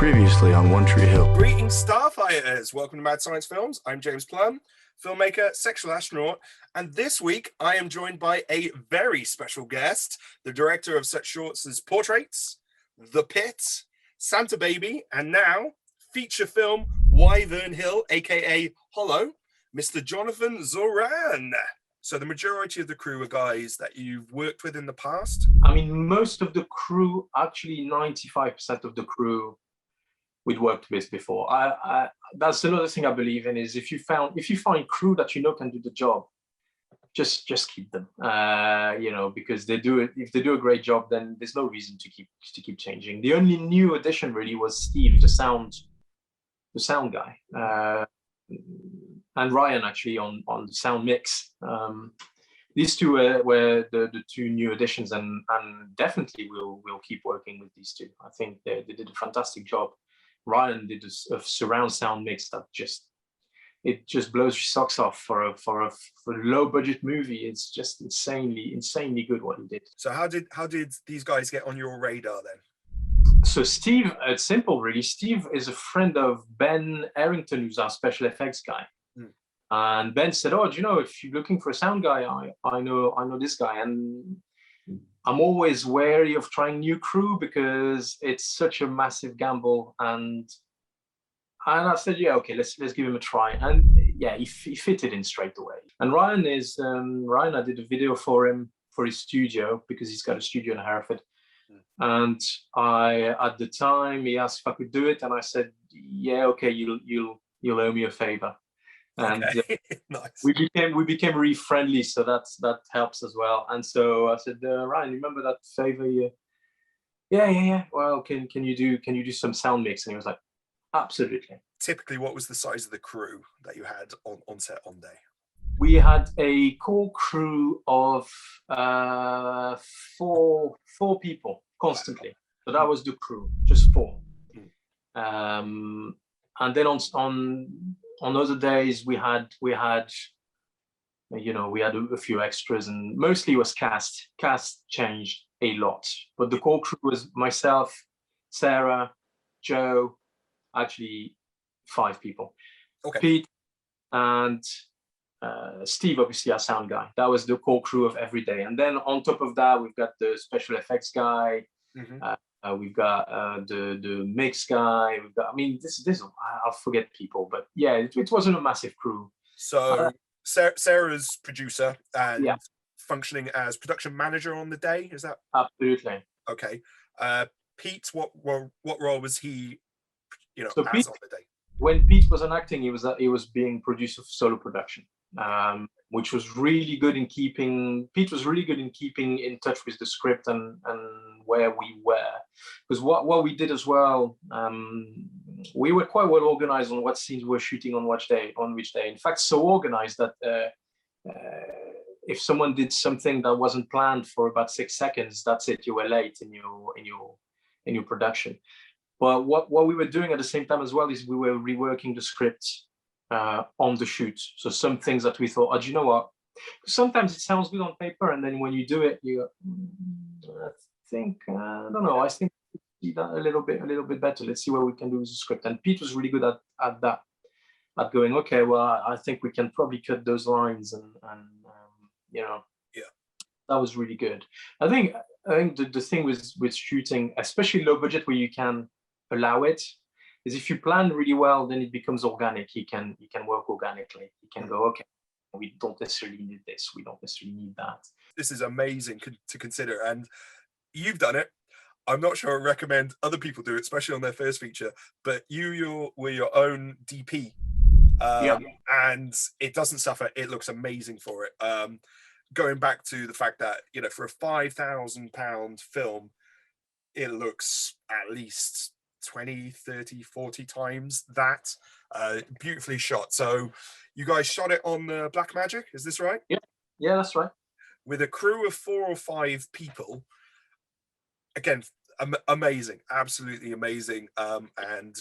Previously on One Tree Hill. Greetings, starfighters! Welcome to Mad Science Films. I'm James Plumb, filmmaker, sexual astronaut, and this week I am joined by a very special guest, the director of such shorts as Portraits, The Pit, Santa Baby, and now feature film Wyvern Hill, aka Hollow, Mr. Jonathan Zaurin. So the majority of the crew are guys that you've worked with in the past? I mean, most of the crew, actually 95% of the crew we'd worked with before. That's another thing I believe in, is if you find crew that you know can do the job, just keep them. Because they do it. If they do a great job, then there's no reason to keep changing. The only new addition really was Steve, the sound guy, and Ryan actually on the sound mix. These two were the two new additions, and definitely we'll keep working with these two. I think they did a fantastic job. Ryan did a surround sound mix that just blows your socks off for a low budget movie. It's just insanely good what he did. So how did these guys get on your radar then? So Steve, it's simple really. Steve is a friend of Ben Errington, who's our special effects guy. And Ben said, "Oh, do you know, if you're looking for a sound guy, I know this guy." And I'm always wary of trying new crew because it's such a massive gamble. And I said, "Yeah, okay, let's give him a try." And yeah, he fitted in straight away. And Ryan, I did a video for him for his studio, because he's got a studio in Hereford. And at the time, he asked if I could do it, and I said, "Yeah, okay, you'll owe me a favor." And okay. Nice. we became really friendly, so that helps as well. And so I said, "Ryan, remember that favor? Yeah. Well, can you do some sound mix?" And he was like, "Absolutely." Typically, what was the size of the crew that you had on set on day? We had a core crew of four people constantly. So that was the crew, just four. And then on other days we had a few extras, and mostly it was cast. Cast changed a lot, but the core crew was myself, Sarah, Joe, actually 5 people. Okay. Pete and Steve, obviously our sound guy. That was the core crew of every day. And then on top of that, we've got the special effects guy. We've got the mix guy. We've got, I'll forget people, but yeah, it wasn't a massive crew. So Sarah's producer and functioning as production manager on the day. Is that absolutely okay? Pete, what role was he? So as Pete, on the day. When Pete wasn't acting, he was being producer of solo production, which was really good in keeping. Pete was really good in keeping in touch with the script and where we were, because what we did as well, we were quite well organized on what scenes we were shooting on which day. In fact, so organized that if someone did something that wasn't planned for about 6 seconds, that's it. You were late in your production. But what we were doing at the same time as well is we were reworking the script on the shoot. So some things that we thought, do you know what? Sometimes it sounds good on paper, and then when you do it, you I think I don't know. I think we see that a little bit better. Let's see what we can do with the script. And Pete was really good at that, at going, okay, well, I think we can probably cut those lines, and that was really good. I think the thing with shooting, especially low budget, where you can allow it, is if you plan really well, then it becomes organic. You can work organically. You can go, okay, we don't necessarily need this, we don't necessarily need that. This is amazing to consider, and you've done it. I'm not sure I recommend other people do it, especially on their first feature, but you were your own DP, and it doesn't suffer. It looks amazing for it. Going back to the fact that, for a £5,000 film, it looks at least 20, 30, 40 times that. Beautifully shot. So you guys shot it on the Blackmagic, is this right? Yeah, that's right. With a crew of 4 or 5 people. Again, amazing, absolutely amazing. And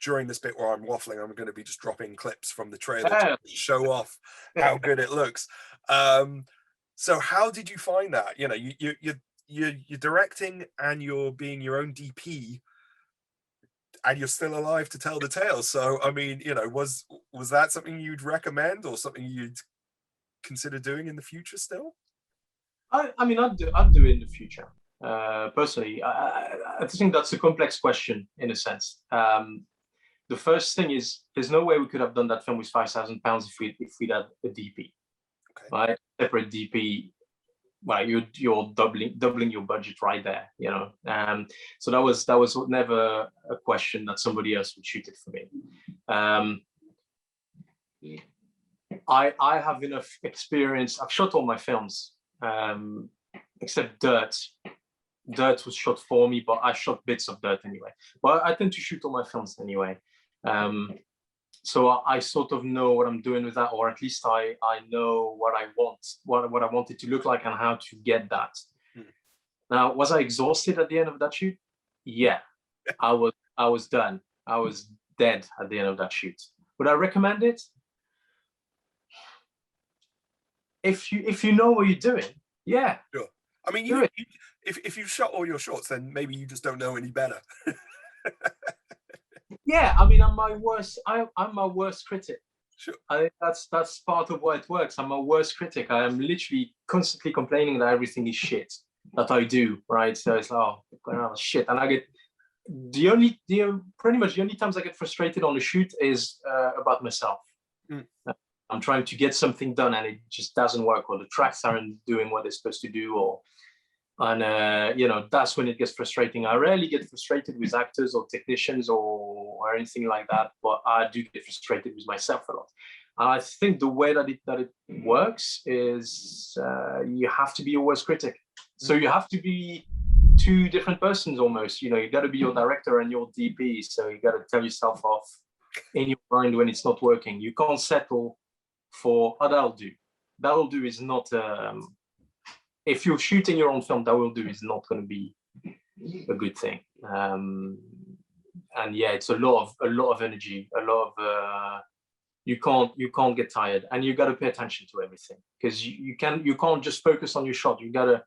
during this bit where I'm waffling, I'm going to be just dropping clips from the trailer to show off how good it looks. So how did you find that? You're directing and you're being your own DP. and you're still alive to tell the tale. So, I mean, you know, was that something you'd recommend or something you'd consider doing in the future still? I mean, I'd do it in the future. Personally, I think that's a complex question in a sense. The first thing is, there's no way we could have done that film with £5,000 if we'd had a DP, Okay. right? Separate DP. Well, you're doubling your budget right there, you know. So that was never a question that somebody else would shoot it for me. I have enough experience. I've shot all my films, except Dirt. Dirt was shot for me, but I shot bits of Dirt anyway. But I tend to shoot all my films anyway. So I sort of know what I'm doing with that, or at least I know what I want, what I want it to look like and how to get that. Now, was I exhausted at the end of that shoot? Yeah, I was done. I was dead at the end of that shoot. Would I recommend it? If you know what you're doing, yeah. Sure. I mean, if you've shot all your shots, then maybe you just don't know any better. Yeah, I mean, I'm my worst critic. Sure. I think that's part of why it works. I'm my worst critic. I am literally constantly complaining that everything is shit that I do, right? So it's like, oh shit, and I get pretty much the only times I get frustrated on the shoot is about myself. I'm trying to get something done and it just doesn't work, or the tracks aren't doing what they're supposed to do, you know, that's when it gets frustrating. I rarely get frustrated with actors or technicians or anything like that, but I do get frustrated with myself a lot. I think the way that it works is you have to be your worst critic. So you have to be two different persons almost. You know, you got to be your director and your DP. So you got to tell yourself off in your mind when it's not working. You can't settle for, oh, that'll do. That'll do is not... if you're shooting your own film, that will do is not going to be a good thing. And yeah, it's a lot of energy, a lot of you can't get tired, and you got to pay attention to everything, because you can't just focus on your shot. You gotta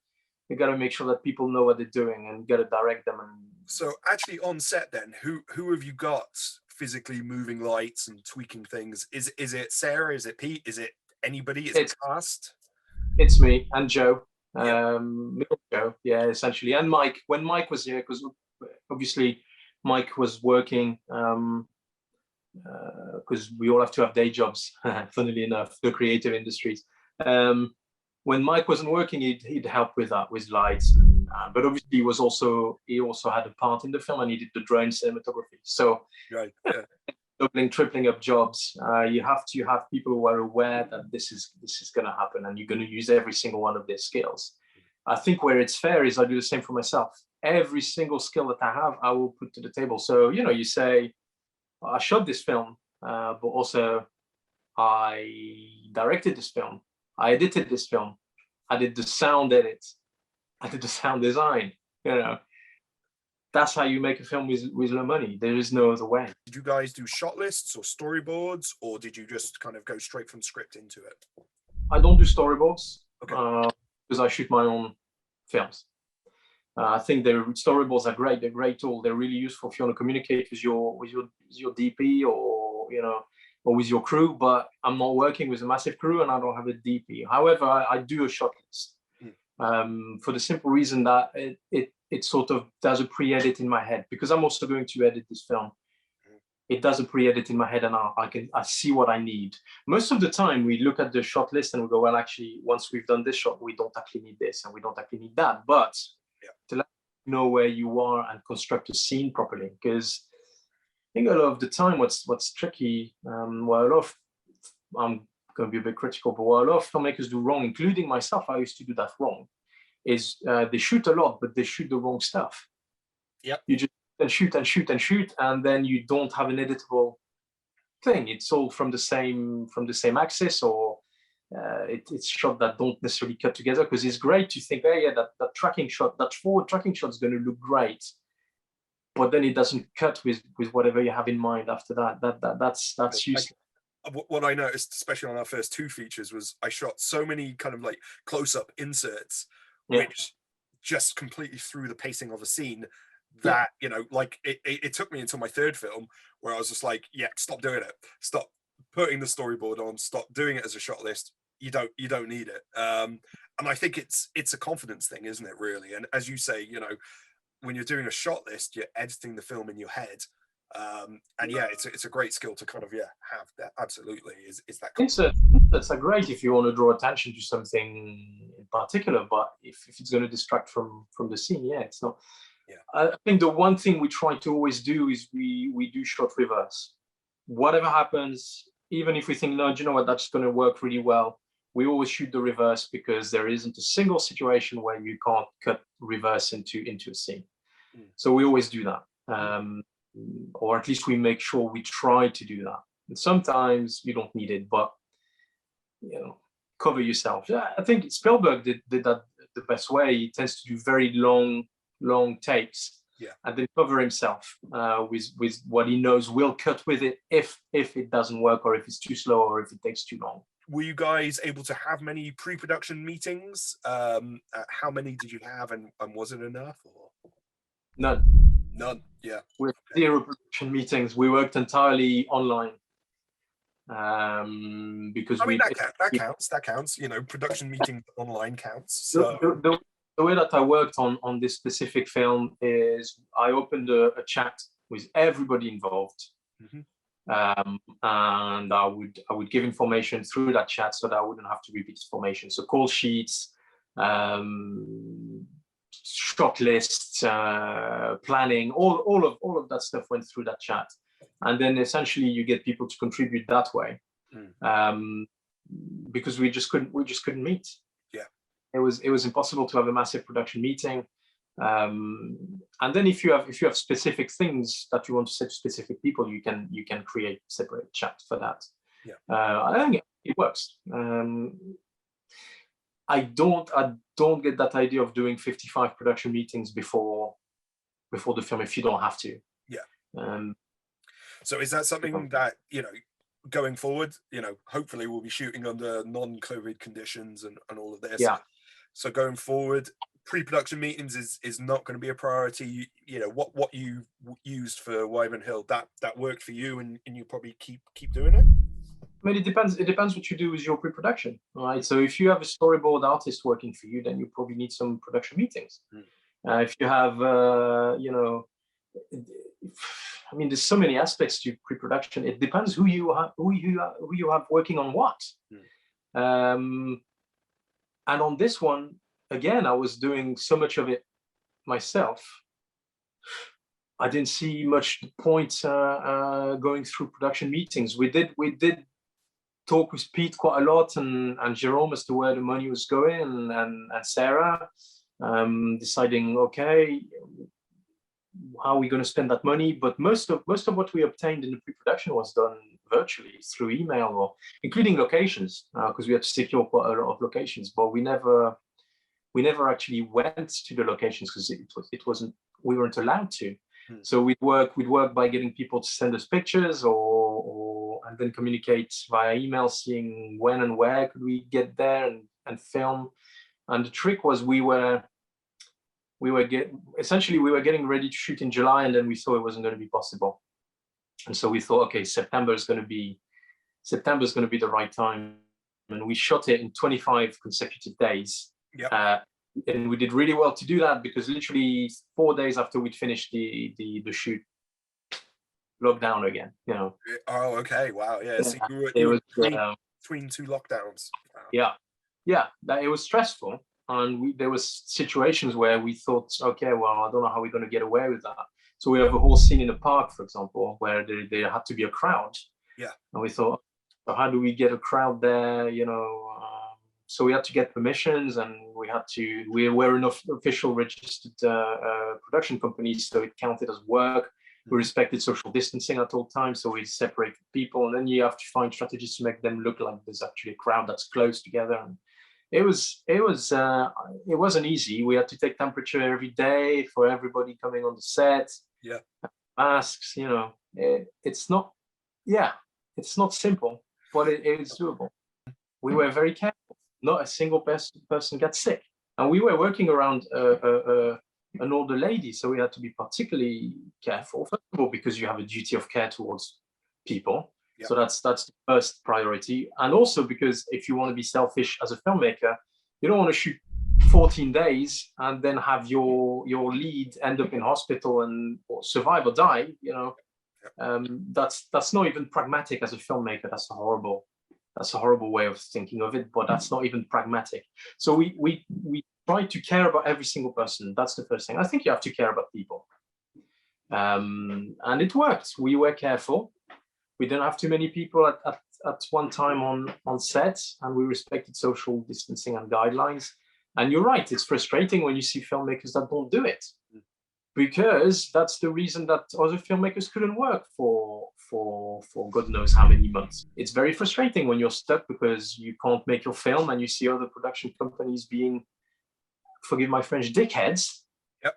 make sure that people know what they're doing, and you gotta direct them. And so, actually, on set, then, who have you got physically moving lights and tweaking things? Is it Sarah? Is it Pete? Is it anybody? Is it cast? It's me and Joe. Yep. Joe, yeah, essentially, and Mike. When Mike was here, because obviously Mike was working, because we all have to have day jobs. Funnily enough, the creative industries. When Mike wasn't working, he'd help with that, with lights, but obviously he also had a part in the film, and he did the drone cinematography. So right, yeah. Doubling, tripling up jobs. You have to have people who are aware that this is going to happen, and you're going to use every single one of their skills. I think where it's fair is I do the same for myself. Every single skill that I have, I will put to the table. So, you know, you say, I shot this film, but also I directed this film, I edited this film, I did the sound edit, I did the sound design. You know, that's how you make a film with no money. There is no other way. Did you guys do shot lists or storyboards, or did you just kind of go straight from script into it? I don't do storyboards, okay. Because I shoot my own films. I think the storyboards are great. They're a great tool. They're really useful if you want to communicate with your DP, or you know, or with your crew. But I'm not working with a massive crew, and I don't have a DP. However, I do a shot list for the simple reason that it sort of does a pre-edit in my head, because I'm also going to edit this film. It does a pre-edit in my head, and I see what I need. Most of the time, we look at the shot list and we go, well, actually, once we've done this shot, we don't actually need this, and we don't actually need that. But to let you know where you are and construct a scene properly, because I think a lot of the time, what's tricky, I'm going to be a bit critical, but what a lot of filmmakers do wrong, including myself, I used to do that wrong, is they shoot a lot, but they shoot the wrong stuff. Yep. You just shoot, and then you don't have an editable thing. It's all from the same axis, or it's shot that don't necessarily cut together, because it's great to think, oh yeah, that tracking shot, that forward tracking shot is going to look great, but then it doesn't cut with whatever you have in mind after that. That's useless. What I noticed, especially on our first two features, was I shot so many kind of like close-up inserts, which just completely threw the pacing of a scene. that, you know, like it took me until my third film where I was just like, yeah, stop doing it, stop putting the storyboard on, stop doing it as a shot list. You don't need it. And I think it's a confidence thing, isn't it, really? And as you say, you know, when you're doing a shot list, you're editing the film in your head. And yeah, it's a great skill to kind of have that. Absolutely, is that that's a great if you want to draw attention to something in particular, but if it's going to distract from the scene, yeah, it's not. Yeah. I think the one thing we try to always do is we do shot reverse. Whatever happens, even if we think, no, do you know what, that's going to work really well, we always shoot the reverse, because there isn't a single situation where you can't cut reverse into a scene. So we always do that, or at least we make sure we try to do that. And sometimes you don't need it, but you know, cover yourself. Yeah, I think Spielberg did that the best way. He tends to do very long takes, and then cover himself with what he knows will cut with it if it doesn't work, or if it's too slow, or if it takes too long. Were you guys able to have many pre-production meetings? How many did you have, and was it enough? Or? None. Yeah. With zero production meetings, we worked entirely online. Because I mean, that counts. You know, production meetings online counts. So the way that I worked on this specific film is I opened a chat with everybody involved. And I would give information through that chat so that I wouldn't have to repeat information. So call sheets, shot lists, planning, all of that stuff went through that chat. And then essentially you get people to contribute that way, because we just couldn't meet. Yeah, it was impossible to have a massive production meeting. And then if you have specific things that you want to say to specific people, you can create separate chat for that. Yeah, I think it works. I don't get that idea of doing 55 production meetings before the film if you don't have to. Yeah. So is that something that, you know, going forward, you know, hopefully we'll be shooting under non-COVID conditions and all of this. Yeah. So going forward, pre-production meetings is not going to be a priority. You know, what you used for Wyvern Hill, that worked for you, and you probably keep doing it? I mean, it depends what you do with your pre-production, right? So if you have a storyboard artist working for you, then you probably need some production meetings. If you have, you know, I mean, there's so many aspects to pre-production. It depends who you have working on what. And on this one, again, I was doing so much of it myself. I didn't see much point going through production meetings. We did talk with Pete quite a lot, and Jerome, as to where the money was going, and Sarah, deciding, okay, how are we going to spend that money? But most of what we obtained in the pre-production was done virtually through email, or including locations, because we had to secure quite a lot of locations. But we never actually went to the locations because we weren't allowed to. So we'd work by getting people to send us pictures, and then communicate via email, seeing when and where could we get there and film. And the trick was we were getting ready to shoot in July, and then we saw it wasn't going to be possible. And so we thought, okay, September is going to be the right time. And we shot it in 25 consecutive days. Yep. And we did really well to do that, because literally 4 days after we'd finished the shoot, lockdown again, you know. Oh, okay. Wow. Yeah. So you were between two lockdowns. Wow. Yeah. It was stressful. And there was situations where we thought, okay, well, I don't know how we're going to get away with that. So we have a whole scene in the park, for example, where there had to be a crowd. Yeah. And we thought, so how do we get a crowd there? You know, so we had to get permissions, and we were an official registered production company, so it counted as work. We respected social distancing at all times, so we separated people, and then you have to find strategies to make them look like there's actually a crowd that's close together. And it wasn't easy. We had to take temperature every day for everybody coming on the set. Yeah, masks. You know, it's not simple, but it's doable. We were very careful. Not a single person got sick, and we were working around a an older lady, so we had to be particularly careful. First of all, because you have a duty of care towards people, so that's the first priority, and also because if you want to be selfish as a filmmaker, you don't want to shoot 14 days and then have your lead end up in hospital and or survive or die. That's not even pragmatic as a filmmaker. That's a horrible way of thinking of it, but that's not even pragmatic. So we try to care about every single person. That's the first thing. I think you have to care about people. And it worked. We were careful. We didn't have too many people at one time on set, and we respected social distancing and guidelines. And you're right, it's frustrating when you see filmmakers that don't do it, because that's the reason that other filmmakers couldn't work for God knows how many months. It's very frustrating when you're stuck because you can't make your film and you see other production companies being, forgive my French, dickheads,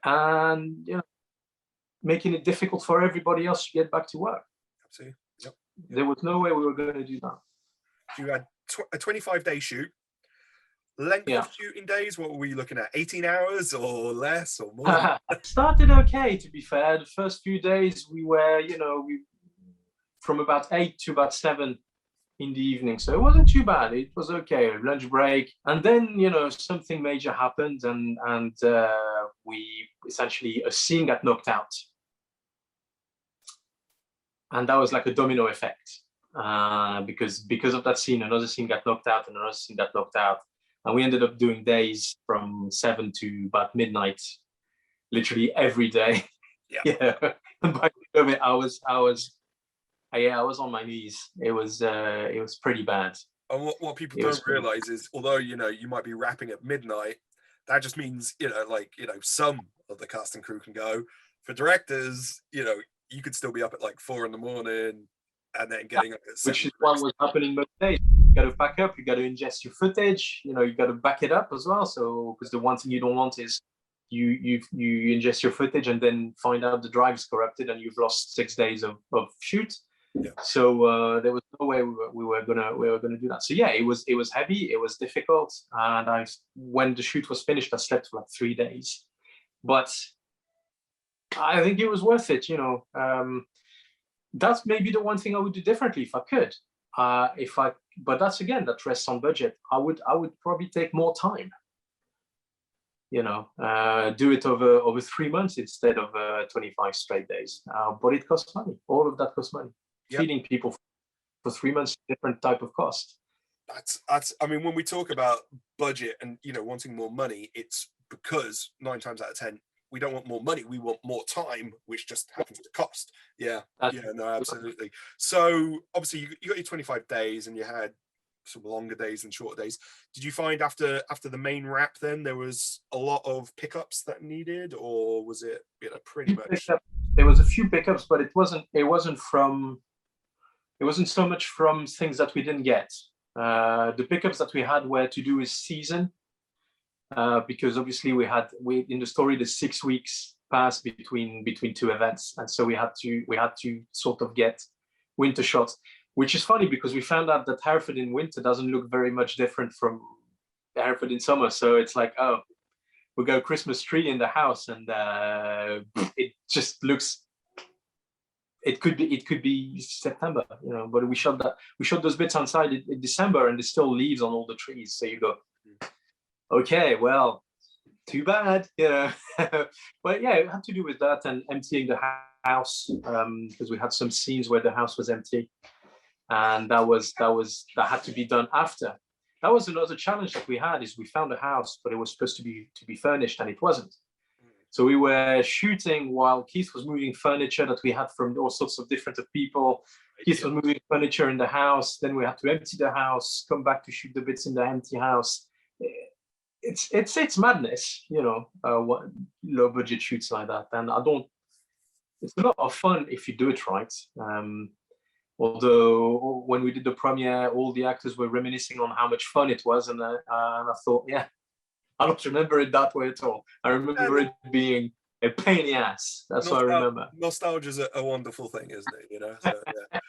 and making it difficult for everybody else to get back to work. Absolutely. Yep. There was no way we were going to do that. You had a 25-day shoot. Length of shooting days, what were we looking at? 18 hours or less or more? It started okay, to be fair. The first few days we were, from about 8 to about 7 in the evening. So it wasn't too bad. It was okay. Lunch break. And then, something major happened and we essentially, a scene got knocked out. And that was like a domino effect. Because of that scene, another scene got knocked out and another scene got knocked out. And we ended up doing days from 7 to about midnight, literally every day. Yeah. And by the end of it, I was on my knees. It was pretty bad. And what people don't realize is, although you might be wrapping at midnight, that just means some of the cast and crew can go. For directors, you could still be up at like 4 a.m. and then getting up at 7. Which is what was happening most days. You got to back up, you got to ingest your footage, you got to back it up as well. So, because the one thing you don't want is you ingest your footage and then find out the drive is corrupted and you've lost 6 days of shoot. Yeah. So there was no way we were gonna do that. So yeah, it was heavy, it was difficult, and when the shoot was finished, I slept for like 3 days. But I think it was worth it. That's maybe the one thing I would do differently if I could. But that rests on budget. I would probably take more time. Do it over 3 months instead of 25 straight days. But it costs money. All of that costs money. Yep. Feeding people for 3 months, different type of cost. That's. I mean, when we talk about budget and wanting more money, it's because 9 times out of 10. We don't want more money. We want more time, which just happens to cost. Yeah. No, absolutely. So obviously you got your 25 days and you had some longer days and shorter days. Did you find after the main wrap then there was a lot of pickups that needed, or was it pretty much? There was a few pickups, but it wasn't so much from things that we didn't get. The pickups that we had were to do with season. Because obviously we in the story the 6 weeks passed between 2 events, and so we had to sort of get winter shots, which is funny because we found out that Hereford in winter doesn't look very much different from Hereford in summer. So it's like, oh, we got a Christmas tree in the house, and it just looks. It could be September, but we shot those bits outside in December, and there's still leaves on all the trees. So you go, okay, well, too bad, But yeah, it had to do with that and emptying the house, because we had some scenes where the house was empty, and that had to be done after. That was another challenge that we had, is we found a house, but it was supposed to be furnished, and it wasn't. So we were shooting while Keith was moving furniture that we had from all sorts of different people. Keith was moving furniture in the house. Then we had to empty the house, come back to shoot the bits in the empty house. It's madness, what low budget shoots like that. And it's a lot of fun if you do it right. Although when we did the premiere, all the actors were reminiscing on how much fun it was, and I thought, yeah, I don't remember it that way at all. I remember it being a pain in the ass. That's what I remember. Nostalgia's a wonderful thing, isn't it? So, yeah.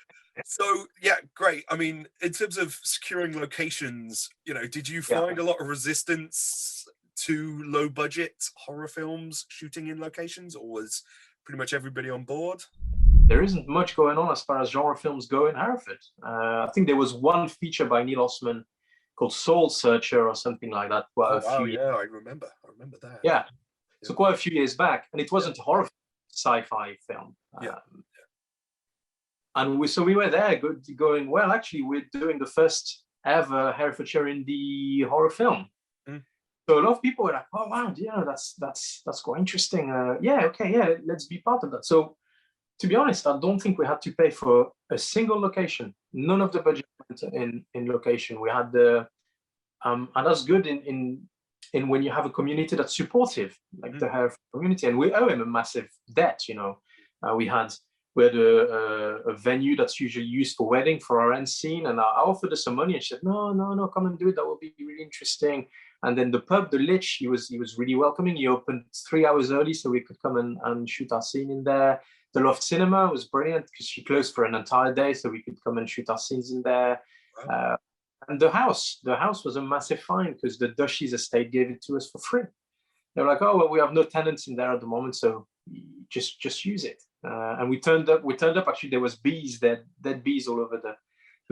So yeah, great. I mean, in terms of securing locations, did you find a lot of resistance two low budget horror films shooting in locations, or was pretty much everybody on board? There isn't much going on as far as genre films go in Hereford. I think there was one feature by Neil Osman called Soul Searcher or something like that. Yeah, I remember that. Yeah, so quite a few years back, and it wasn't a horror sci-fi film. And we were there going, well, actually, we're doing the first ever Herefordshire indie horror film. So a lot of people were like, oh wow, yeah, that's quite interesting. Let's be part of that. So to be honest, I don't think we had to pay for a single location. None of the budget went in location. We had the and that's good in when you have a community that's supportive, like the Hereford community, and we owe him a massive debt. We had a venue that's usually used for wedding for our end scene, and I offered her some money, and she said, no, come and do it. That will be really interesting. And then the pub, the Lich, he was really welcoming. He opened 3 hours early so we could come and shoot our scene in there. The Loft Cinema was brilliant because she closed for an entire day so we could come and shoot our scenes in there. Wow. And the house was a massive find because the Dushies estate gave it to us for free. They were like, oh, well, we have no tenants in there at the moment, so just use it. And we turned up. Actually, there was dead bees all over the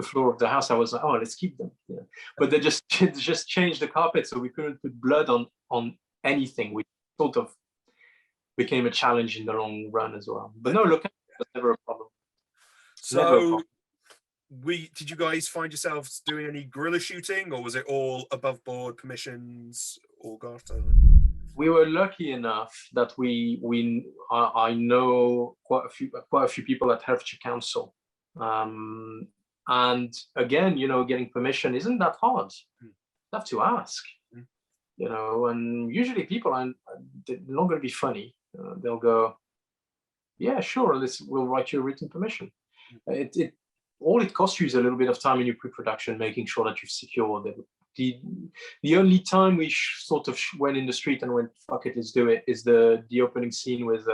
floor of the house. I was like, oh, let's keep them. Yeah. But they just changed the carpet, so we couldn't put blood on anything, which sort of became a challenge in the long run as well. But no, look, that's never a problem. So, did you guys find yourselves doing any guerrilla shooting, or was it all above board permissions or Garter? We were lucky enough that I know quite a few people at Herefordshire Council, and again, getting permission isn't that hard. You have to ask, and usually people they're not going to be funny. They'll go, yeah, sure, we'll write you a written permission. All it costs you is a little bit of time in your pre-production, making sure that you've secured it. The only time we sort of went in the street and went, fuck it, let's do it, is the opening scene with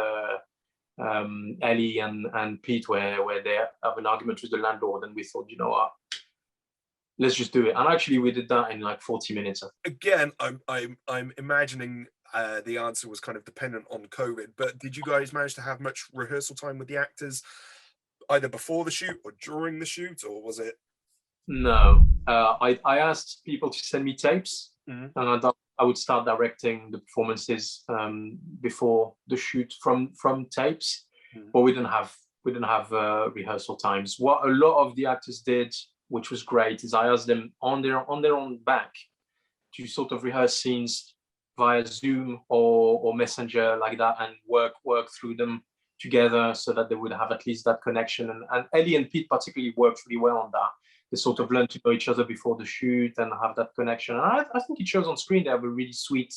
Ellie and Pete where they have an argument with the landlord, and we thought, you know what, let's just do it. And actually we did that in like 40 minutes. Again, I'm imagining the answer was kind of dependent on COVID, but did you guys manage to have much rehearsal time with the actors either before the shoot or during the shoot, or was it? No, I asked people to send me tapes, and I would start directing the performances before the shoot from tapes, but we didn't have rehearsal times. What a lot of the actors did, which was great, is I asked them on their own back to sort of rehearse scenes via Zoom or Messenger like that, and work through them together so that they would have at least that connection. And Ellie and Pete particularly worked really well on that. They sort of learn to know each other before the shoot and have that connection. And I think it shows on screen. They have a really sweet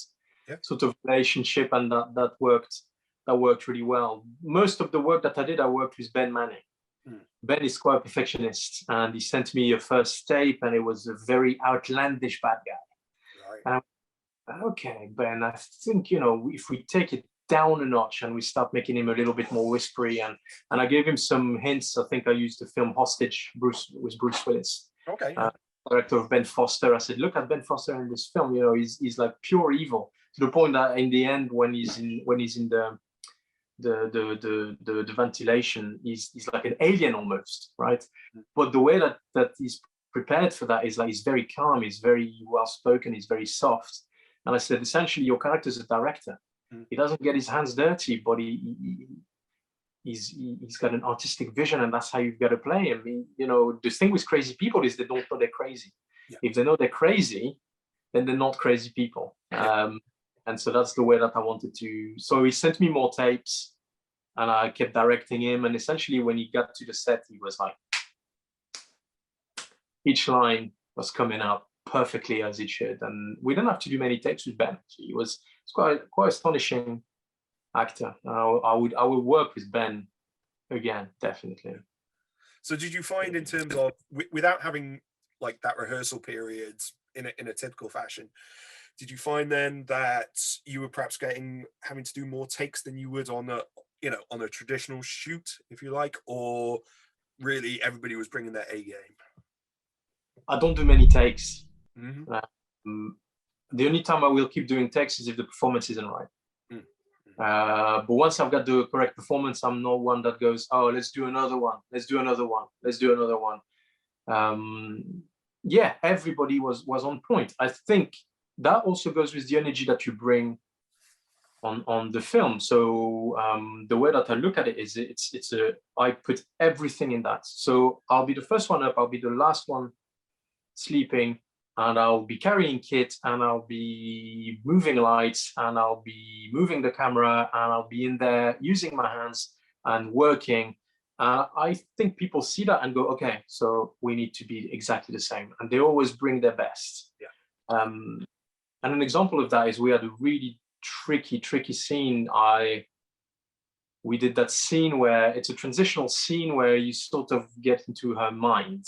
sort of relationship, and that worked really well. Most of the work that I did, I worked with Ben Manning. Ben is quite a perfectionist, and he sent me a first tape, and it was a very outlandish bad guy. Right. And I'm like, okay, Ben, I think, if we take it down a notch and we start making him a little bit more whispery, and I gave him some hints. I think I used the film Hostage with Bruce Willis, director of Ben Foster. I said, look at Ben Foster in this film, he's like pure evil, to the point that in the end, when he's in the ventilation, he's like an alien almost, right? But the way that he's prepared for that is like, he's very calm, he's very well spoken, he's very soft. And I said, essentially, your character is a director. He doesn't get his hands dirty, but he's got an artistic vision, and that's how you've got to play him. The thing with crazy people is they don't know they're crazy. Yeah. If they know they're crazy, then they're not crazy people. And so that's the way that I wanted to. So he sent me more tapes, and I kept directing him. And essentially, when he got to the set, he was like, each line was coming out perfectly as it should. And we didn't have to do many takes with Ben. So he was quite astonishing actor. I would work with Ben again, definitely. So did you find, in terms of without having like that rehearsal period in a typical fashion, did you find then that you were perhaps having to do more takes than you would on a traditional shoot, if you like, or really everybody was bringing their A game? I don't do many takes. The only time I will keep doing takes is if the performance isn't right. Mm. But once I've got the correct performance, I'm not one that goes, oh, let's do another one. Let's do another one. Let's do another one. Yeah, everybody was on point. I think that also goes with the energy that you bring on the film. So the way that I look at it is I put everything in that. So I'll be the first one up, I'll be the last one sleeping, and I'll be carrying kit, and I'll be moving lights, and I'll be moving the camera, and I'll be in there using my hands and working. I think people see that and go, okay, so we need to be exactly the same. And they always bring their best. Yeah. And an example of that is we had a really tricky scene. We did that scene where it's a transitional scene where you sort of get into her mind.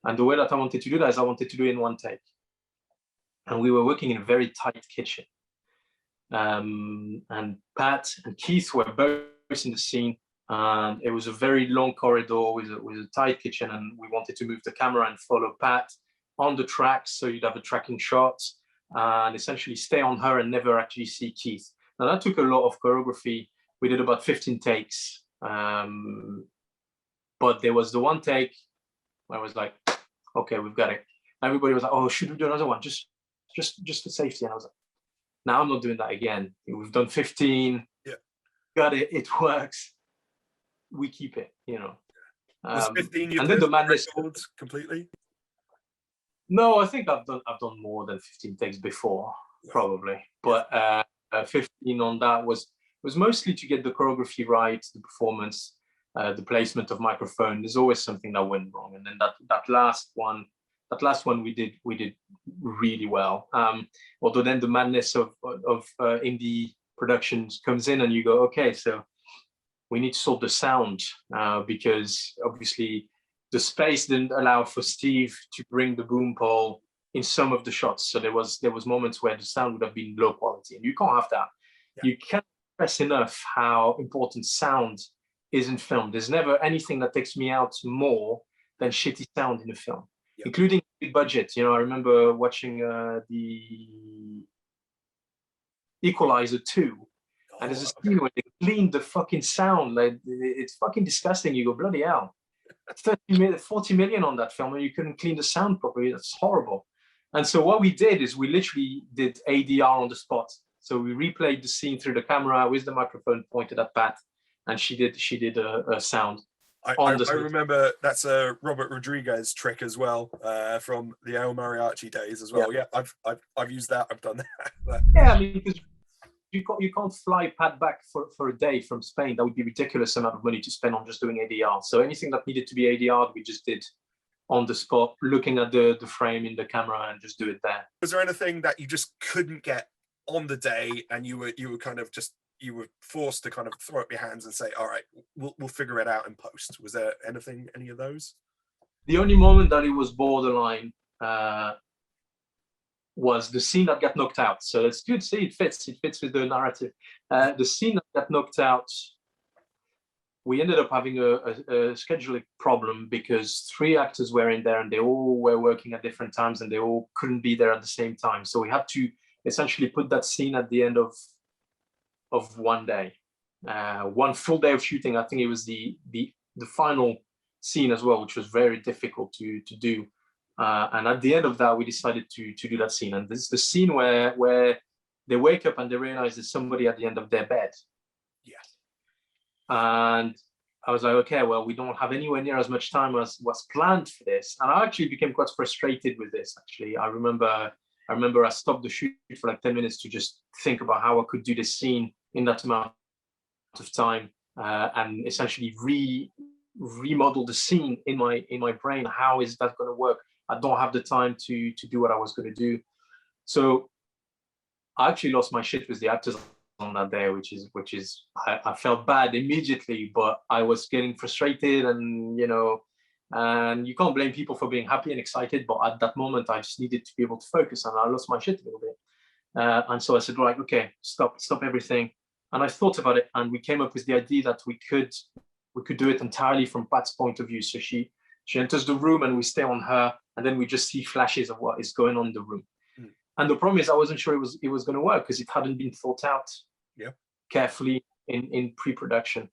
And the way that I wanted to do that is I wanted to do it in one take. And we were working in a very tight kitchen. And Pat and Keith were both in the scene. And it was a very long corridor with a tight kitchen. And we wanted to move the camera and follow Pat on the tracks. So you'd have a tracking shot and essentially stay on her and never actually see Keith. Now that took a lot of choreography. We did about 15 takes. But there was the one take where I was like, okay, we've got it. Everybody was like, oh, should we do another one? Just for safety. And I was like, no, I'm not doing that again. We've done 15. Yeah. Got it. It works. We keep it, you know. Was 15 your and then the madness completely? No, I think I've done more than 15 takes before, probably. But 15 on that was mostly to get the choreography right, the performance, the placement of microphone. There's always something that went wrong, and then that last one we did really well. Although then the madness of indie productions comes in, and you go, okay, so we need to sort the sound because obviously the space didn't allow for Steve to bring the boom pole in some of the shots. So there was moments where the sound would have been low quality, and you can't have that. Yeah. You can't stress enough how important sound is in film. There's never anything that takes me out more than shitty sound in a film, including big budget. You know, I remember watching the Equalizer 2, and there's a scene where they clean the fucking sound. Like, it's fucking disgusting. You go, bloody hell. 40 million on that film, and you couldn't clean the sound properly. That's horrible. And so what we did is we literally did ADR on the spot. So we replayed the scene through the camera with the microphone pointed at Pat, and she did a sound. I remember that's a Robert Rodriguez trick as well, from the El Mariachi days as well. Yeah, I've used that. I've done that. Yeah, I mean, because you can't fly Pat back for a day from Spain. That would be a ridiculous amount of money to spend on just doing ADR. So anything that needed to be ADR, we just did on the spot, looking at the frame in the camera and just do it there. Was there anything that you just couldn't get on the day, and you were kind of just, you were forced to kind of throw up your hands and say, all right, we'll figure it out in post? Was there any of those? The only moment that it was borderline was the scene that got knocked out. So it's good. See, it fits with the narrative. The scene that got knocked out, we ended up having a scheduling problem because 3 actors were in there and they all were working at different times and they all couldn't be there at the same time. So we had to essentially put that scene at the end of one day, one full day of shooting. I think it was the final scene as well, which was very difficult to do. And at the end of that, we decided to do that scene. And this is the scene where they wake up and they realize there's somebody at the end of their bed. Yes. And I was like, okay, well, we don't have anywhere near as much time as was planned for this. And I actually became quite frustrated with this, actually. I remember I stopped the shoot for like 10 minutes to just think about how I could do this scene in that amount of time, and essentially remodel the scene in my brain. How is that going to work? I don't have the time to do what I was going to do. So I actually lost my shit with the actors on that day, which is I felt bad immediately, but I was getting frustrated, and and you can't blame people for being happy and excited, but at that moment I just needed to be able to focus, and I lost my shit a little bit. And so I said, right, okay, stop everything. And I thought about it, and we came up with the idea that we could do it entirely from Pat's point of view. So she enters the room and we stay on her, and then we just see flashes of what is going on in the room. And the problem is, I wasn't sure it was going to work because it hadn't been thought out carefully in pre-production.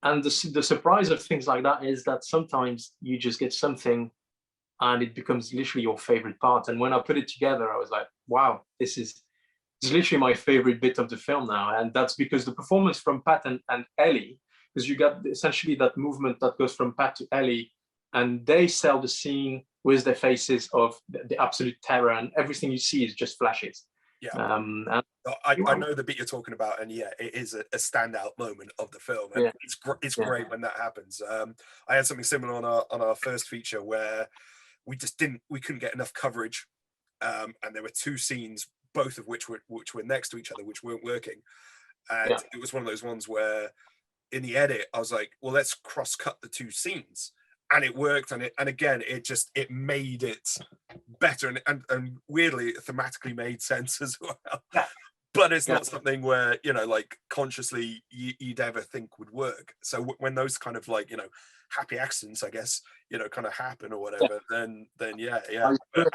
And the surprise of things like that is that sometimes you just get something and it becomes literally your favorite part. And when I put it together, I was like, wow, this is literally my favorite bit of the film now. And that's because the performance from Pat and Ellie, because you got essentially that movement that goes from Pat to Ellie, and they sell the scene with their faces of the absolute terror, and everything you see is just flashes. Yeah. I know the bit you're talking about, and it is a standout moment of the film, and it's great when that happens. I had something similar on our first feature where we couldn't get enough coverage, and there were two scenes, both of which were next to each other, which weren't working, and it was one of those ones where in the edit I was like, well, let's cross cut the two scenes. And it worked, and again, it made it better, and weirdly, thematically made sense as well. Yeah. But it's not something where like consciously you'd ever think would work. So when those kind of like happy accidents, I guess kind of happen or whatever, then but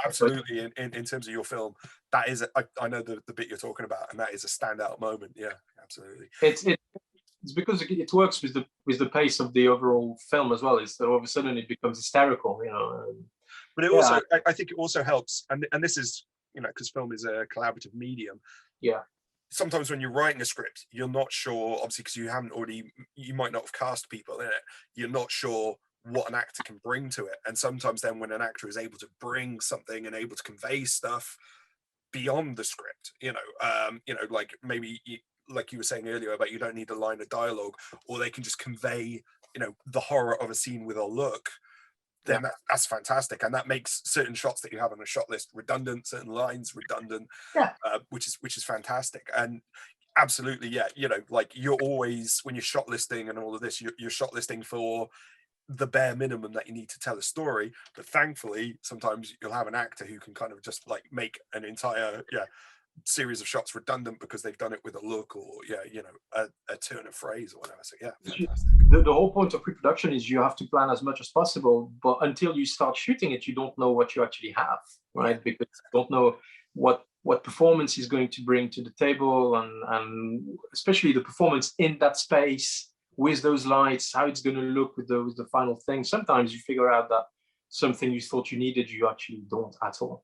absolutely. In terms of your film, that is I know the bit you're talking about, and that is a standout moment. Yeah, absolutely. It's because it works with the pace of the overall film as well. Is that all of a sudden it becomes hysterical, But it also, I think it also helps, and this is, because film is a collaborative medium. Yeah. Sometimes when you're writing a script, you're not sure, obviously, because you might not have cast people in it. You're not sure what an actor can bring to it, and sometimes then when an actor is able to bring something and able to convey stuff beyond the script, like maybe. Like you were saying earlier about you don't need a line of dialogue, or they can just convey, the horror of a scene with a look, then that's fantastic. And that makes certain shots that you have on a shot list redundant, certain lines redundant, which is fantastic. And absolutely, like you're always, when you're shot listing and all of this, you're shot listing for the bare minimum that you need to tell a story. But thankfully, sometimes you'll have an actor who can kind of just like make an entire, series of shots redundant because they've done it with a look or a turn of phrase or whatever. So fantastic. The whole point of pre-production is you have to plan as much as possible, but until you start shooting it, you don't know what you actually have, right? Because you don't know what performance is going to bring to the table, and especially the performance in that space with those lights, how it's going to look with the final thing. Sometimes you figure out that something you thought you needed, you actually don't at all.